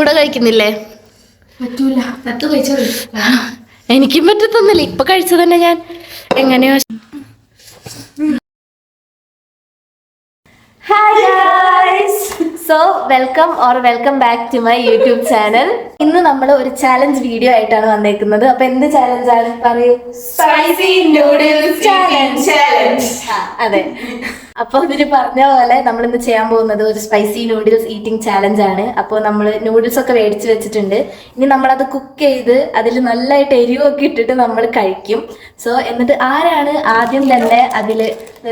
കൂടെ കഴിക്കുന്നില്ലേ? പറ്റൂല, കഴിച്ചോളൂ. എനിക്കും പറ്റത്തൊന്നുമില്ല, ഇപ്പൊ കഴിച്ചു തന്നെ ഞാൻ. എങ്ങനെയോ hi guys, so welcome back to my YouTube channel. ഇന്ന് നമ്മൾ ഒരു ചാലഞ്ച് വീഡിയോ ആയിട്ടാണ് വന്നേക്കുന്നത്. അപ്പൊ എന്ത് ചാലഞ്ച് ആണ് പറയൂ? Spicy noodles challenge. അതെ, അപ്പൊ ഇതിന് പറഞ്ഞ പോലെ നമ്മൾ ഇന്ന് ചെയ്യാൻ പോകുന്നത് ഒരു സ്പൈസി നൂഡിൽസ് ഈറ്റിംഗ് ചാലഞ്ച് ആണ്. അപ്പോൾ നമ്മൾ നൂഡിൽസ് ഒക്കെ മേടിച്ച് വെച്ചിട്ടുണ്ട്. ഇനി നമ്മളത് കുക്ക് ചെയ്ത് അതിൽ നല്ലതായിട്ട് എരിവൊക്കെ ഇട്ടിട്ട് നമ്മൾ കഴിക്കും. സോ എന്നിട്ട് ആരാണ് ആദ്യം തന്നെ അതില്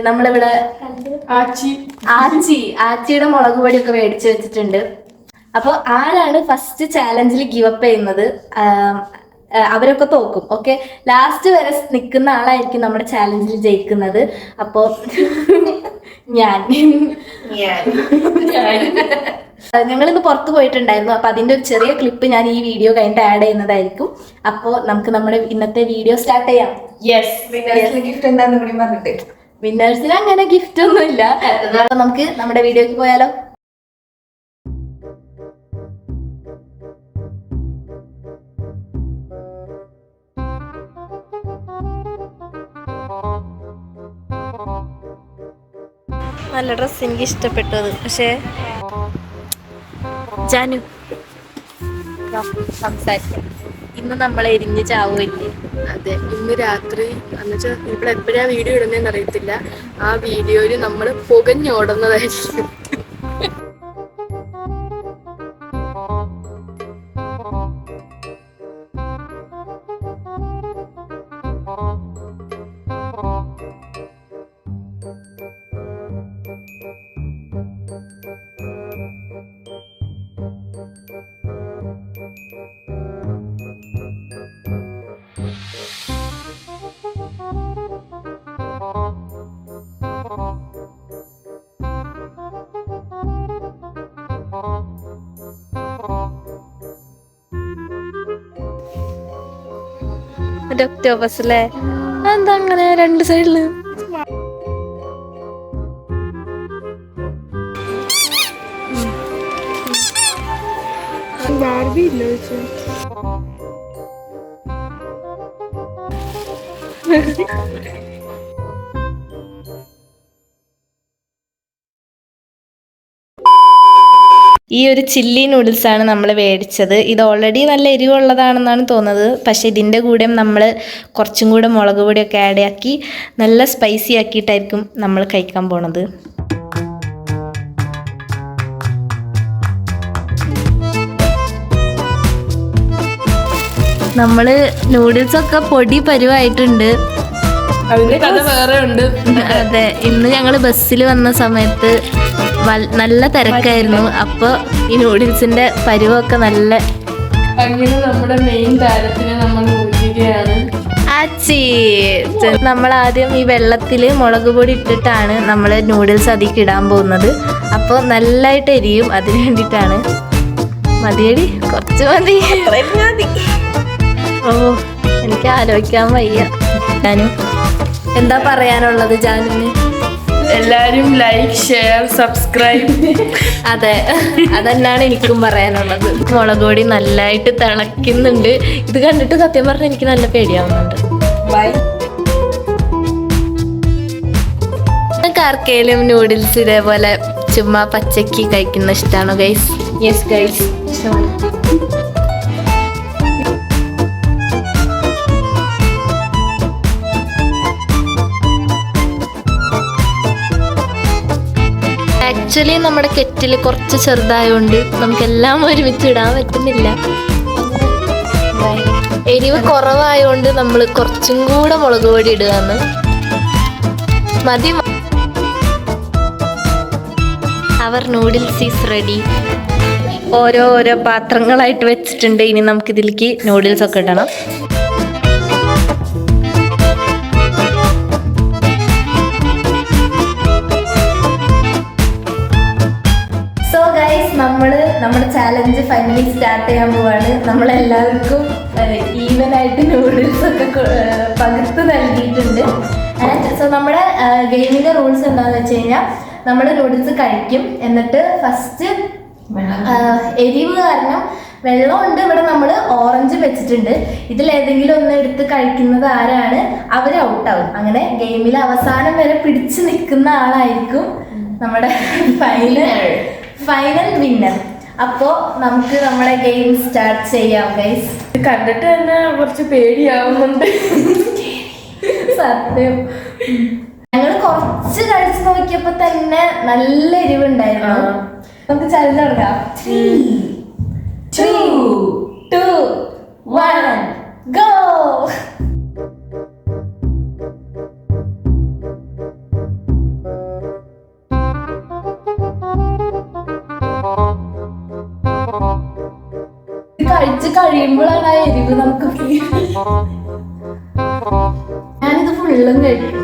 നമ്മളിവിടെ ആച്ചിയുടെ മുളക് പൊടിയൊക്കെ മേടിച്ച് വെച്ചിട്ടുണ്ട്. അപ്പോൾ ആരാണ് ഫസ്റ്റ് ചാലഞ്ചിൽ ഗിവപ്പ് ചെയ്യുന്നത് അവരൊക്കെ തോക്കും. ഓക്കെ, ലാസ്റ്റ് വരെ നിൽക്കുന്ന ആളായിരിക്കും നമ്മുടെ ചാലഞ്ചിൽ ജയിക്കുന്നത്. അപ്പോ ഞങ്ങളിന്ന് പുറത്ത് പോയിട്ടുണ്ടായിരുന്നു. അപ്പൊ അതിന്റെ ഒരു ചെറിയ ക്ലിപ്പ് ഞാൻ ഈ വീഡിയോ കഴിഞ്ഞിട്ട് ആഡ് ചെയ്യുന്നതായിരിക്കും. അപ്പോൾ നമുക്ക് നമ്മുടെ ഇന്നത്തെ വീഡിയോ സ്റ്റാർട്ട് ചെയ്യാം. ഗിഫ്റ്റ് എന്താന്ന് കൂടി പറഞ്ഞിട്ട്, വിന്നേഴ്സിന് അങ്ങനെ ഗിഫ്റ്റ് ഒന്നുമില്ല. അപ്പൊ നമുക്ക് നമ്മുടെ വീഡിയോക്ക് പോയാലോ? നല്ല ഡ്രസ്, എനിക്ക് ഇഷ്ടപ്പെട്ടു അത്. പക്ഷേ ജാനു സംസാരിക്കാം. ഇന്ന് നമ്മൾ എരിഞ്ഞ് ചാവുമില്ലേ? അതെ, ഇന്ന് രാത്രി എന്നുവെച്ചാൽ ഇവിടെ എപ്പോഴാ വീഡിയോ ഇടുന്നതെന്ന് അറിയത്തില്ല. ആ വീഡിയോയിൽ നമ്മൾ പുകഞ്ഞോടുന്നതായിരിക്കും. ഒക്ടോബസ് അല്ലേ? എന്താ അങ്ങനെ രണ്ട് സൈഡില്? ബാർബി ഇല്ല വെച്ചു. ഈ ഒരു ചില്ലി നൂഡിൽസ് ആണ് നമ്മൾ മേടിച്ചത്. ഇത് ഓൾറെഡി നല്ല എരിവുള്ളതാണെന്നാണ് തോന്നുന്നത്. പക്ഷേ ഇതിൻ്റെ കൂടെ നമ്മൾ കുറച്ചും കൂടെ മുളക് പൊടിയൊക്കെ ആഡ് ആക്കി നല്ല സ്പൈസി ആക്കിയിട്ടായിരിക്കും നമ്മൾ കഴിക്കാൻ പോണത്. നമ്മൾ നൂഡിൽസൊക്കെ പൊടി പരുവായിട്ടുണ്ട്. അതിന്റെ കഥ വേറെ ഉണ്ട്. അതെ, ഇന്ന് ഞങ്ങൾ ബസ്സിൽ വന്ന സമയത്ത് നല്ല തിരക്കായിരുന്നു. അപ്പോൾ ഈ നൂഡിൽസിന്റെ പരുവൊക്കെ നല്ല. അങ്ങനെ നമ്മുടെ മെയിൻ താരത്തിനെ നമ്മൾ ഊറ്റുകയാണ്. നമ്മൾ ആദ്യം ഈ വെള്ളത്തിൽ മുളക് പൊടി ഇട്ടിട്ടാണ് നമ്മൾ നൂഡിൽസ് അതിലേക്ക് ഇടാൻ പോകുന്നത്. അപ്പോൾ നല്ലതായിട്ട് എരിയും, അതിന് വേണ്ടിയിട്ടാണ്. മതിയടി, കുറച്ച് മതി. ഓ, എനിക്ക് ആലോചിക്കാൻ വയ്യ. ജാനു, എന്താ പറയാനുള്ളത് ജാനുവിന്? എല്ലാരും ലൈക്ക്, ഷെയർ, സബ്സ്ക്രൈബ്. അതെ, അതന്നാണ് എനിക്കും പറയാനുള്ളത്. മുളക് പൊടി നല്ലതായിട്ട് തിളയ്ക്കുന്നുണ്ട്. ഇത് കണ്ടിട്ട് സത്യം പറഞ്ഞാൽ എനിക്ക് നല്ല പേടിയാവുന്നുണ്ട്. ആർക്കേലും നൂഡിൽസ് ഇതേപോലെ ചുമ്മാ പച്ചക്ക് കഴിക്കുന്ന ഇഷ്ടമാണോ ഗൈസ്? യെസ് ഗൈസ്, ഇഷ്ടമാണ്. ആക്ച്വലി നമ്മുടെ കെറ്റിൽ കുറച്ച് ചെറുതായതുകൊണ്ട് നമുക്കെല്ലാം ഒരുമിച്ച് ഇടാൻ പറ്റുന്നില്ല. എരിവ് കുറവായതുകൊണ്ട് നമ്മൾ കുറച്ചും കൂടെ മുളക് പൊടി ഇടുകയാണ്. മതി. അവർ നൂഡിൽസ് ഈസ് റെഡി. ഓരോ പാത്രങ്ങളായിട്ട് വെച്ചിട്ടുണ്ട്. ഇനി നമുക്കിതിലേക്ക് നൂഡിൽസ് ഒക്കെ ഇടണം. നമ്മുടെ ചാലഞ്ച് ഫൈനലി സ്റ്റാർട്ട് ചെയ്യാൻ പോവാണ്. നമ്മളെല്ലാവർക്കും ഈവനായിട്ട് നൂഡിൽസ് ഒക്കെ പകുത്ത് നൽകിയിട്ടുണ്ട്. സോ നമ്മുടെ ഗെയിമിൻ്റെ റൂൾസ് എന്താണെന്ന് വെച്ച് കഴിഞ്ഞാൽ, നമ്മൾ നൂഡിൽസ് കഴിക്കും. എന്നിട്ട് ഫസ്റ്റ് എരിവ് കാരണം വെള്ളമുണ്ട്. ഇവിടെ നമ്മൾ ഓറഞ്ച് വെച്ചിട്ടുണ്ട്. ഇതിലേതെങ്കിലും ഒന്ന് എടുത്ത് കഴിക്കുന്നത് ആരാണ് അവർ ഔട്ടാവും. അങ്ങനെ ഗെയിമിൽ അവസാനം വരെ പിടിച്ചു നിൽക്കുന്ന ആളായിരിക്കും നമ്മുടെ ഫൈനൽ വിന്നർ. അപ്പോ നമുക്ക് നമ്മുടെ ഗെയിം സ്റ്റാർട്ട് ചെയ്യാം ഗൈസ്. കണ്ടിട്ട് തന്നെ കുറച്ച് പേടിയാവുന്നുണ്ട്. സത്യം. ഞങ്ങൾ കുറച്ച് കഴിച്ചു നോക്കിയപ്പോ തന്നെ നല്ല എരിവുണ്ടായിരുന്നു. നമുക്ക് ചലഞ്ച് തുടങ്ങാം. 3, 2, 1 ഗോ. കഴിച്ച് കഴിയുമ്പോഴാണ് ആ എരിവ് നമുക്ക് ഞാനിത് ഫുള്ളും കഴിക്കും.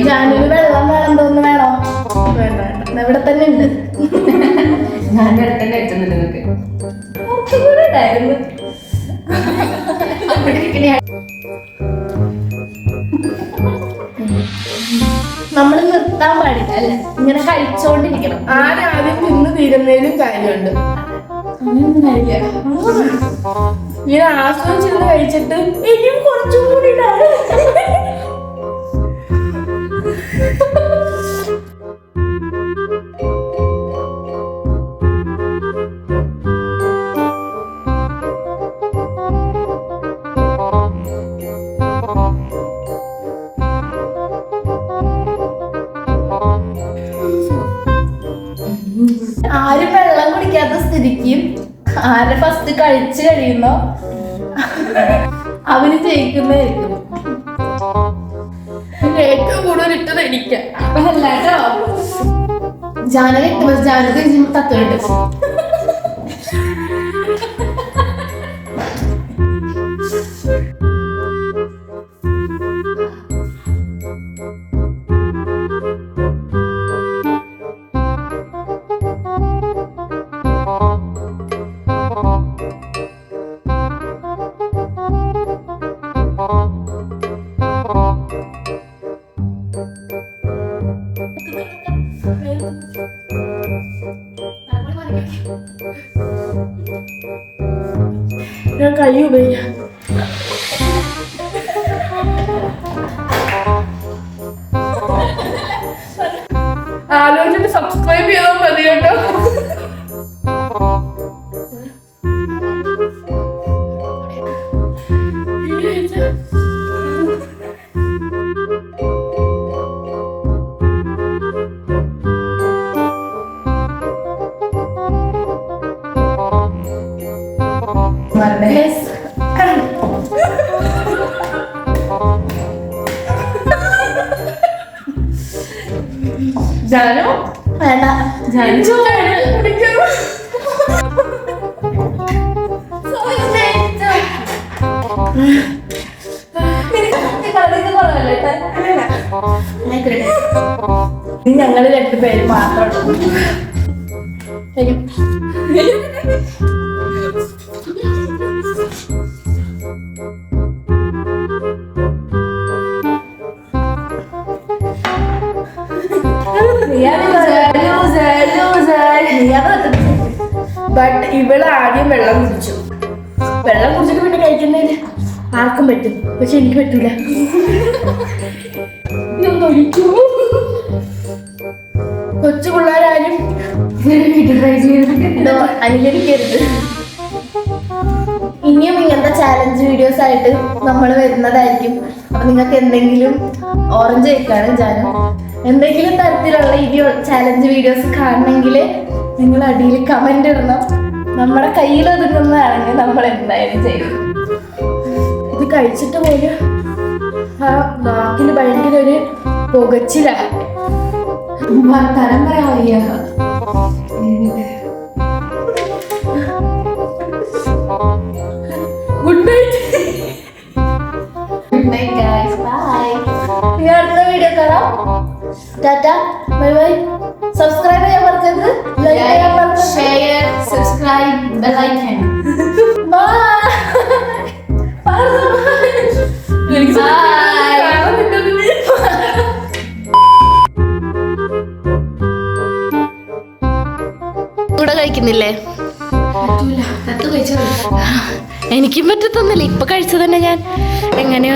ജാനുവിന് വെള്ളം വേണം തോന്നുന്നു. വേണോ? വേണ്ട വേണ്ട, ഇവിടെ തന്നെ ഉണ്ട്. ഞാൻ അടുത്തന്നെ എത്തുന്നുണ്ട് നിങ്ങൾക്ക്. കുറച്ചുകൂടെ ഉണ്ടായിരുന്നു. നമ്മൾ നിർത്താൻ പാടില്ല അല്ലെ, ഇങ്ങനെ കഴിച്ചോണ്ടിരിക്കണം. ആദ്യം തിന്ന് തീരുന്നതിലും കാര്യമുണ്ട്. ഇങ്ങനെ ആസ്വദിച്ചിരുന്ന് കഴിച്ചിട്ട് ഇനിയും കുറച്ചും കൂടി ആരും വെള്ളം കുടിക്കാത്ത സ്ഥിതിക്കും ആരെ ഫസ്റ്റ് കഴിച്ചു കഴിയുന്നോ അവര് ജയിക്കുന്നതായിരിക്കും. ഏറ്റവും കൂടുതൽ ഇട്ടത് എനിക്ക്. അല്ലാട്ടോ ജാനകി ജാനകി തത്തുണ്ട്. ഞാൻ കൈ ഉപയോഗിക്കാം. ആലോചിച്ചിട്ട് സബ്സ്ക്രൈബ് ചെയ്താൽ മതി കേട്ടോ. ജാനു വേണ്ട. ഞങ്ങള് രണ്ടുപേര് മാത്രം. ബട്ട് ഇവള് ആദ്യം വെള്ളം കുടിച്ചു. വെള്ളം കുടിച്ചിട്ട് പിന്നെ കഴിക്കുന്നതിന് ആർക്കും പറ്റും, പക്ഷെ എനിക്ക് പറ്റൂല. കൊച്ചു പിള്ളേരാരും അനുകരിക്കരുത്. ഇനിയും ഇങ്ങനത്തെ ചാലഞ്ച് വീഡിയോസ് ആയിട്ട് നമ്മൾ വരുന്നതായിരിക്കും. അപ്പൊ നിങ്ങൾക്ക് എന്തെങ്കിലും ഓറഞ്ച് കേക്കാണ് ജാനു എന്തെങ്കിലും തരത്തിലുള്ള ഈ ചാലഞ്ച് വീഡിയോസ് കാണണമെങ്കിൽ നിങ്ങൾ അടിയിൽ കമന്റ് ഇടണം. നമ്മുടെ കയ്യിൽ ഒതുങ്ങുന്നതാണെങ്കിൽ നമ്മൾ എന്തായാലും ചെയ്യും. ഇത് കഴിച്ചിട്ട് പോലും ആ നാക്കിന് ഭയങ്കര ഒരു പുകച്ചില. തരം പറയാൻ വയ്യ. Good night. Good night guys. Bye. ഇനി അടുത്ത വീഡിയോ കാണാം. ടാറ്റ bye bye. Subscribe bell icon. കൂടെ കഴിക്കുന്നില്ലേ? എനിക്കും പറ്റത്തൊന്നുമില്ല, ഇപ്പൊ കഴിച്ചതന്നെ ഞാൻ എങ്ങനെയോ